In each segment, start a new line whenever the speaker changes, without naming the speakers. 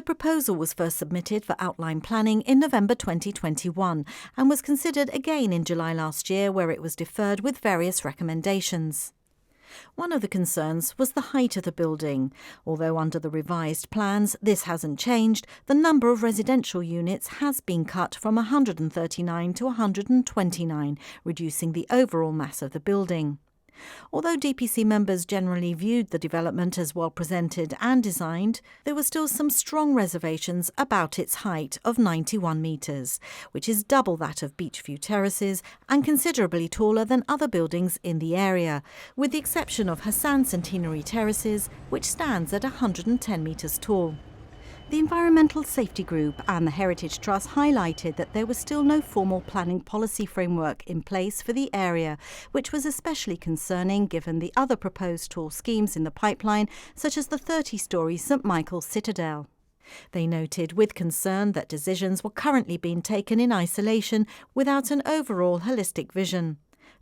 The proposal was first submitted for outline planning in November 2021 and was considered again in July last year, where it was deferred with various recommendations. One of the concerns was the height of the building. Although under the revised plans this hasn't changed, the number of residential units has been cut from 139 to 129, reducing the overall mass of the building. Although DPC members generally viewed the development as well presented and designed, there were still some strong reservations about its height of 91 metres, which is double that of Beachview Terraces and considerably taller than other buildings in the area, with the exception of Hassan Centenary Terraces, which stands at 110 metres tall. The Environmental Safety Group and the Heritage Trust highlighted that there was still no formal planning policy framework in place for the area, which was especially concerning given the other proposed tall schemes in the pipeline, such as the 30-storey St Michael's Citadel. They noted with concern that decisions were currently being taken in isolation without an overall holistic vision.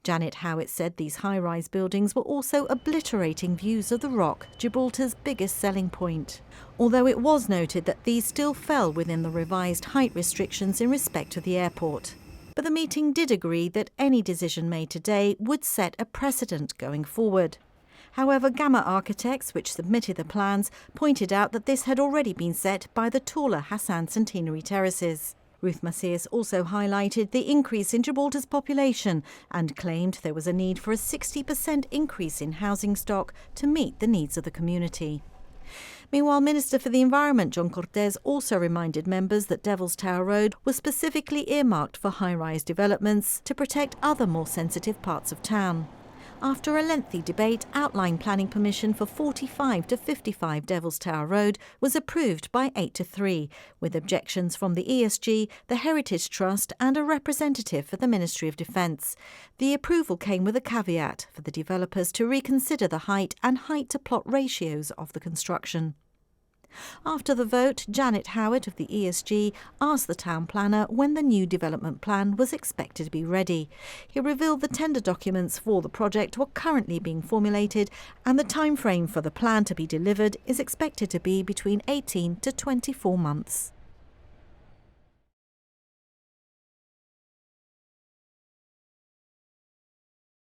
Janet Howitt said these high-rise buildings were also obliterating views of the Rock, Gibraltar's biggest selling point. Although it was noted that these still fell within the revised height restrictions in respect of the airport. But the meeting did agree that any decision made today would set a precedent going forward. However, Gamma Architects, which submitted the plans, pointed out that this had already been set by the taller Hassan Centenary Terraces. Ruth Macias also highlighted the increase in Gibraltar's population and claimed there was a need for a 60% increase in housing stock to meet the needs of the community. Meanwhile, Minister for the Environment John Cortes also reminded members that Devil's Tower Road was specifically earmarked for high-rise developments to protect other more sensitive parts of town. After a lengthy debate, outline planning permission for 45 to 55 Devil's Tower Road was approved by 8-3, with objections from the ESG, the Heritage Trust and a representative for the Ministry of Defence. The approval came with a caveat for the developers to reconsider the height and height-to-plot ratios of the construction. After the vote, Janet Howitt of the ESG asked the town planner when the new development plan was expected to be ready. He revealed the tender documents for the project were currently being formulated and the time frame for the plan to be delivered is expected to be between 18 to 24 months.